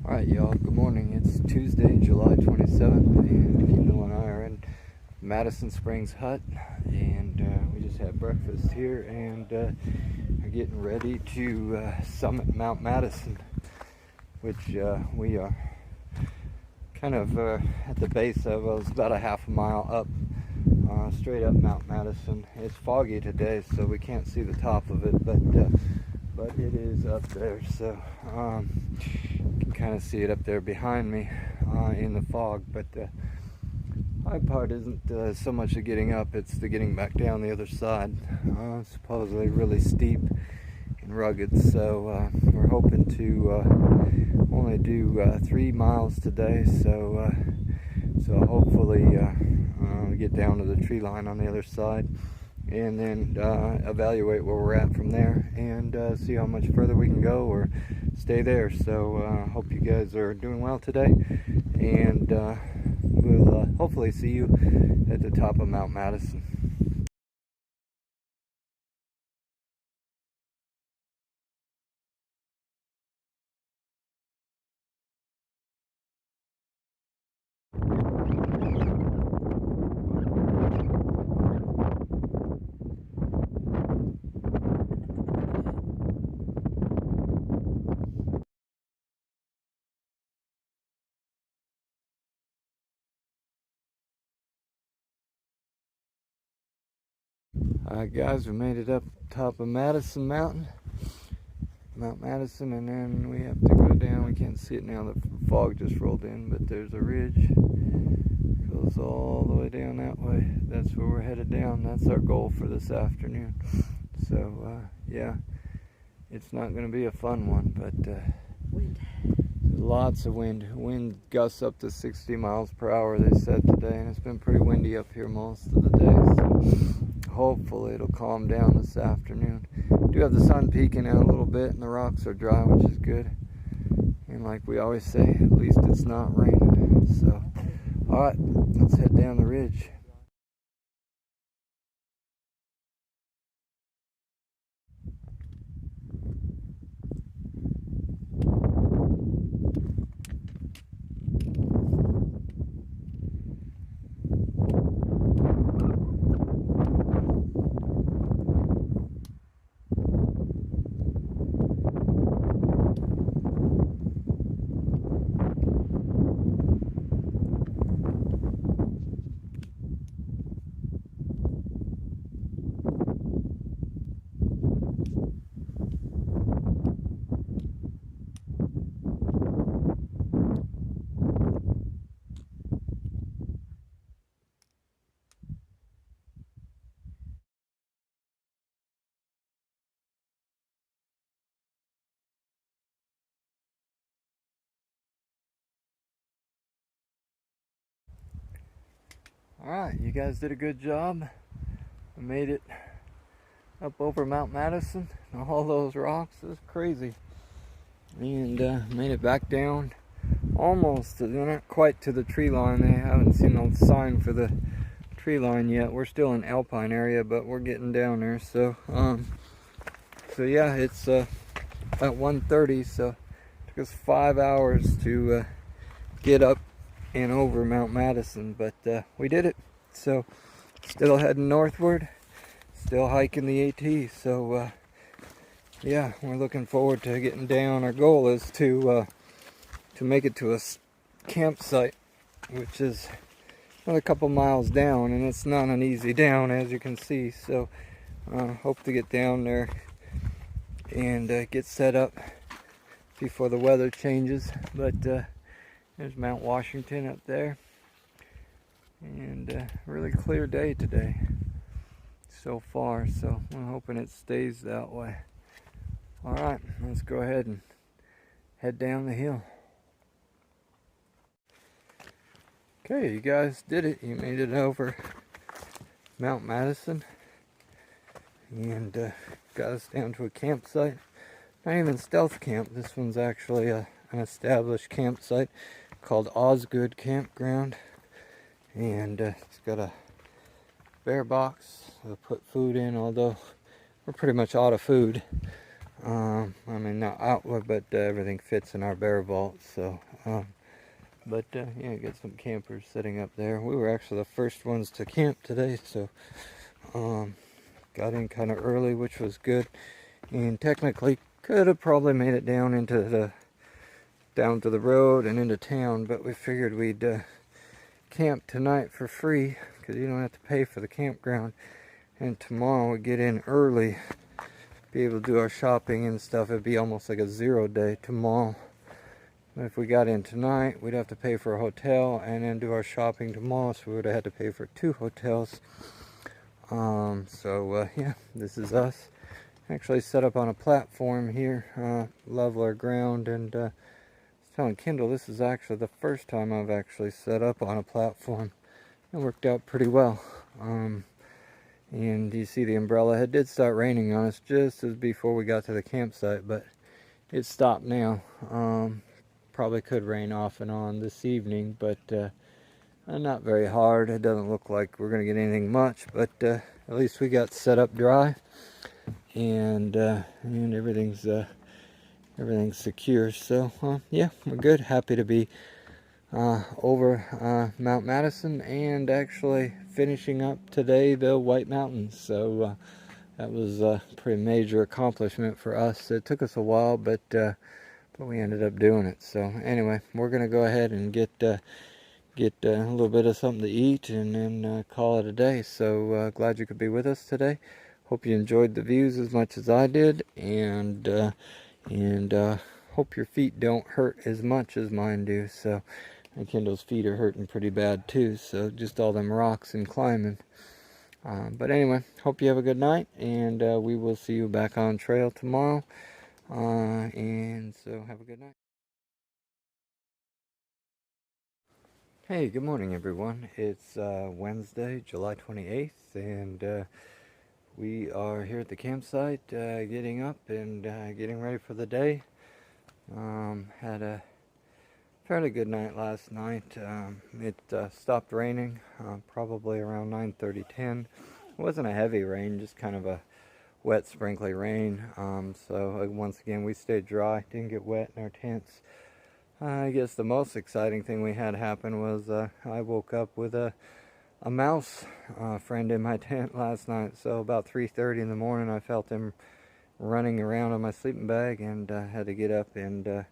Alright y'all, good morning. It's Tuesday, July 27th, and Neil and I are in Madison Springs Hut, and we just had breakfast here, and are getting ready to summit Mount Madison, which we are kind of at the base of. It's about a half a mile up, straight up Mount Madison. It's foggy today, so we can't see the top of it, but it is up there, so you can kind of see it up there behind me in the fog. But the high part isn't so much the getting up, it's the getting back down the other side. Supposedly really steep and rugged, so we're hoping to only do 3 miles today, so hopefully we get down to the tree line on the other side, and then evaluate where we're at from there, and see how much further we can go or stay there. So hope you guys are doing well today, and we'll hopefully see you at the top of Mount Madison. Alright guys, we made it up top of Madison Mountain, Mount Madison, and then we have to go down. We can't see it now, the fog just rolled in, but there's a ridge, goes all the way down that way. That's where we're headed down. That's our goal for this afternoon. So yeah, it's not going to be a fun one, but wind. Lots of wind. Wind gusts up to 60 miles per hour, they said today, and it's been pretty windy up here most of the day, so hopefully it'll calm down this afternoon. We do have the sun peeking out a little bit, and the rocks are dry, which is good. And like we always say, at least it's not raining. So, alright, let's head down the ridge. Alright, you guys did a good job. We made it up over Mount Madison, and all those rocks, it was crazy. And made it back down almost, not quite to the tree line. They haven't seen no sign for the tree line yet. We're still in Alpine area, but we're getting down there. So yeah, it's at 1:30, so it took us 5 hours to get up and over Mount Madison, but we did it. So still heading northward, still hiking the AT. So yeah, we're looking forward to getting down. Our goal is to make it to a campsite, which is another couple miles down, and it's not an easy down, as you can see. So hope to get down there and get set up before the weather changes. But there's Mount Washington up there, and really clear day today so far, so I'm hoping it stays that way. Alright, let's go ahead and head down the hill. Okay, you guys did it. You made it over Mount Madison, and got us down to a campsite. Not even stealth camp, this one's actually an established campsite called Osgood Campground, and it's got a bear box to put food in, although we're pretty much out of food. I mean, not outward, but everything fits in our bear vault. So, yeah, got some campers sitting up there. We were actually the first ones to camp today, so got in kind of early, which was good. And technically, could have probably made it down to the road and into town, but we figured we'd camp tonight for free because you don't have to pay for the campground. And tomorrow we get in early, be able to do our shopping and stuff. It'd be almost like a 0 day tomorrow. But if we got in tonight, we'd have to pay for a hotel and then do our shopping tomorrow, so we would have had to pay for 2 hotels. Yeah, this is us. Actually set up on a platform here, leveler ground, and I was telling Kendall this is actually the first time I've actually set up on a platform. It worked out pretty well. And you see the umbrella. It did start raining on us just as before we got to the campsite, but it stopped now. Probably could rain off and on this evening, but not very hard. It doesn't look like we're going to get anything much, but at least we got set up dry, and everything's secure. So yeah, we're good. Happy to be over Mount Madison and actually finishing up today the White Mountains. So that was a pretty major accomplishment for us. It took us a while, but we ended up doing it. So anyway, we're gonna go ahead and get a little bit of something to eat and then call it a day. So glad you could be with us today. Hope you enjoyed the views as much as I did, and hope your feet don't hurt as much as mine do. So, and Kendall's feet are hurting pretty bad too, so just all them rocks and climbing. But anyway, hope you have a good night, and we will see you back on trail tomorrow. And so have a good night. Hey, good morning everyone. It's Wednesday, July 28th, and we are here at the campsite, getting up and getting ready for the day. Had a fairly good night last night. It stopped raining probably around 9:30, 10. It wasn't a heavy rain, just kind of a wet, sprinkly rain. So once again, we stayed dry, didn't get wet in our tents. I guess the most exciting thing we had happen was I woke up with a mouse friend in my tent last night. So about 3:30 in the morning, I felt him running around on my sleeping bag, and had to get up and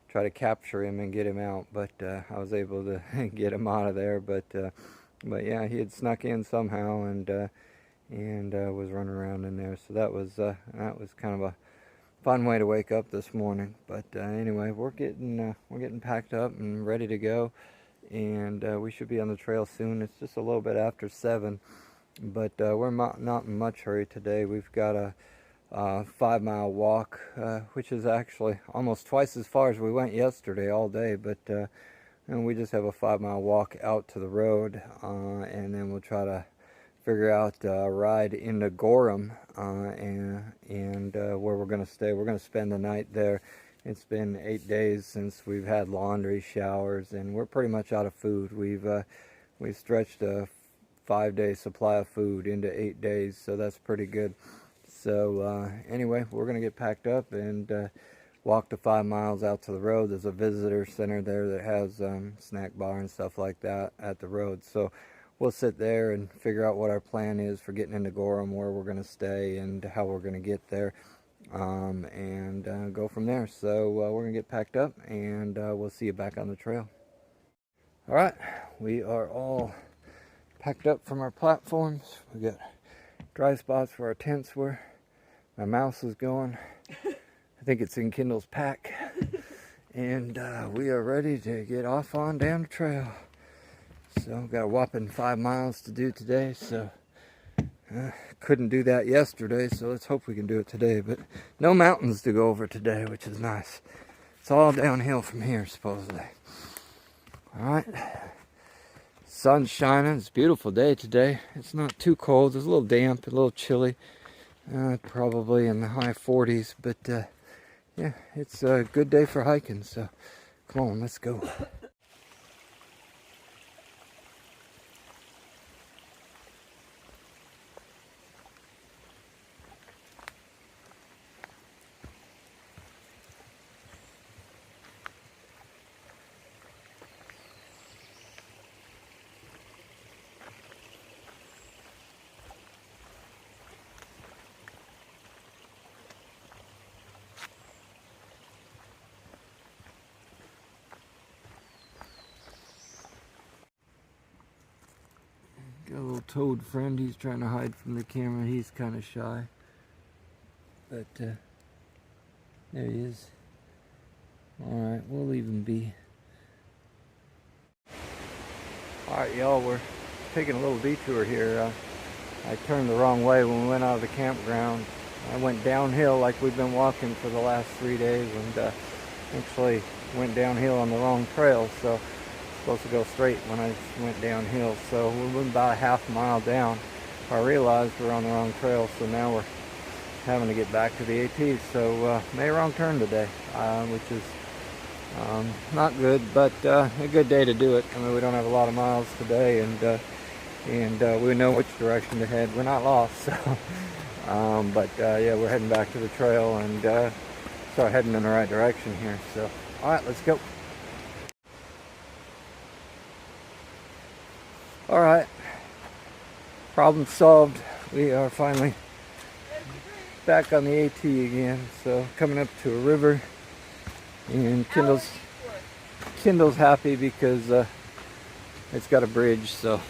try to capture him and get him out. But I was able to get him out of there. But yeah, he had snuck in somehow and was running around in there. So that was kind of a fun way to wake up this morning. But anyway, we're getting packed up and ready to go, and we should be on the trail soon. It's just a little bit after 7, but we're not in much hurry today. We've got a 5-mile walk, which is actually almost twice as far as we went yesterday all day, but and we just have a 5-mile walk out to the road, and then we'll try to figure out a ride into Gorham, and where we're going to stay. We're going to spend the night there. It's been 8 days since we've had laundry, showers, and we're pretty much out of food. We've stretched a 5-day supply of food into 8 days, so that's pretty good. So anyway, we're going to get packed up and walk the 5 miles out to the road. There's a visitor center there that has snack bar and stuff like that at the road. So we'll sit there and figure out what our plan is for getting into Gorham, where we're going to stay and how we're going to get there, and go from there. So we're going to get packed up, and we'll see you back on the trail. All right, we are all packed up from our platforms. We got dry spots where our tents were. My mouse is going. I think it's in Kendall's pack. And we are ready to get off on down the trail. So got a whopping 5 miles to do today. So couldn't do that yesterday, so let's hope we can do it today. But no mountains to go over today, which is nice. It's all downhill from here, supposedly. All right. Sun's shining. It's a beautiful day today. It's not too cold. It's a little damp, a little chilly. Probably in the high 40s, but yeah, it's a good day for hiking. So come on, let's go. toad friend. He's trying to hide from the camera. He's kind of shy. But there he is. Alright, we'll leave him be. Alright, y'all, we're taking a little detour here. I turned the wrong way when we went out of the campground. I went downhill like we've been walking for the last 3 days, and actually went downhill on the wrong trail, so supposed to go straight when I went downhill. So we went about a half mile down. I realized we're on the wrong trail, so now we're having to get back to the AT. So made a wrong turn today, which is not good, but a good day to do it. I mean, we don't have a lot of miles today, and we know which direction to head. We're not lost, so but yeah, we're heading back to the trail and start heading in the right direction here. So all right, let's go. All right, problem solved. We are finally back on the AT again. So coming up to a river, and Kendall's happy because it's got a bridge, so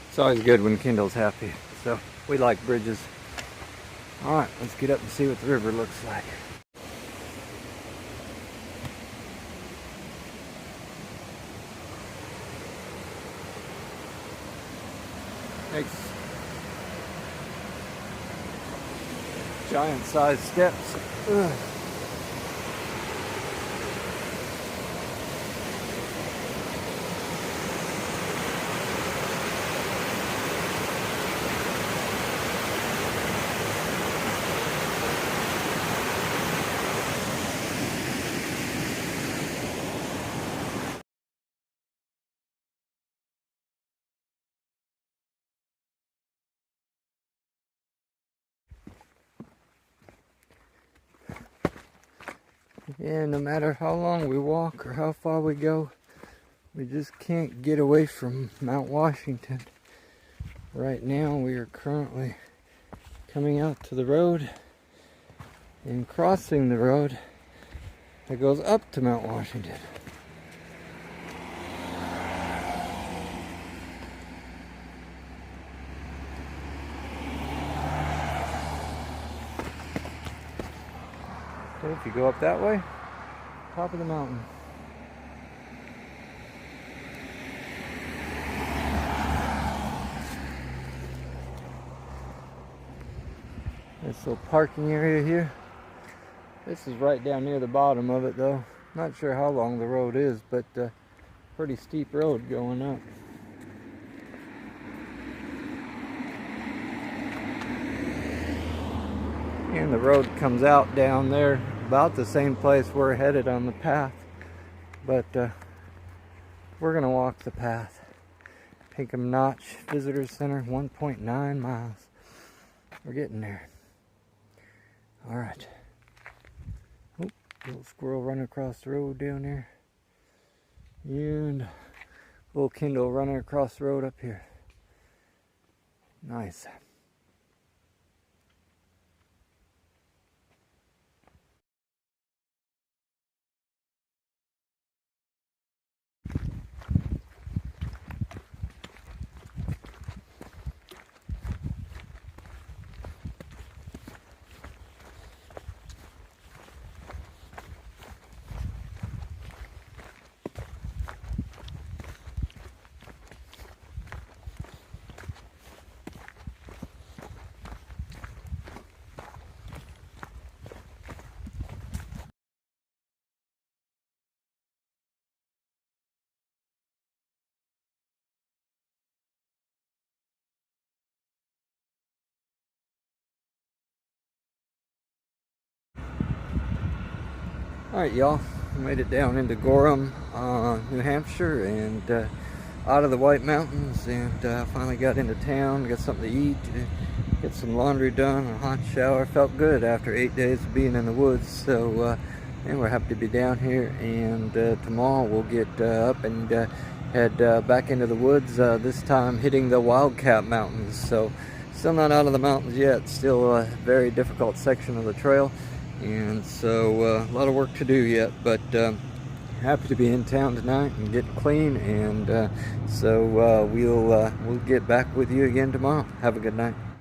it's always good when Kendall's happy. So we like bridges. All right, let's get up and see what the river looks like. Makes giant-sized steps. Ugh. Yeah, no matter how long we walk or how far we go, we just can't get away from Mount Washington. Right now we are currently coming out to the road and crossing the road that goes up to Mount Washington. So if you go up that way, top of the mountain. This little parking area here. This is right down near the bottom of it though. Not sure how long the road is, but pretty steep road going up. And the road comes out down there, about the same place we're headed on the path. But we're gonna walk the path. Pinkham Notch Visitor Center, 1.9 miles. We're getting there. All right. Oop, little squirrel running across the road down there. And little Kendall running across the road up here. Nice. Alright y'all, we made it down into Gorham, New Hampshire, and out of the White Mountains, and finally got into town, got something to eat, get some laundry done, a hot shower. Felt good after 8 days of being in the woods, so and we're happy to be down here. And tomorrow we'll get up and head back into the woods, this time hitting the Wildcat Mountains. So still not out of the mountains yet, still a very difficult section of the trail. And so a lot of work to do yet, but happy to be in town tonight and getting clean, and so we'll get back with you again tomorrow. Have a good night.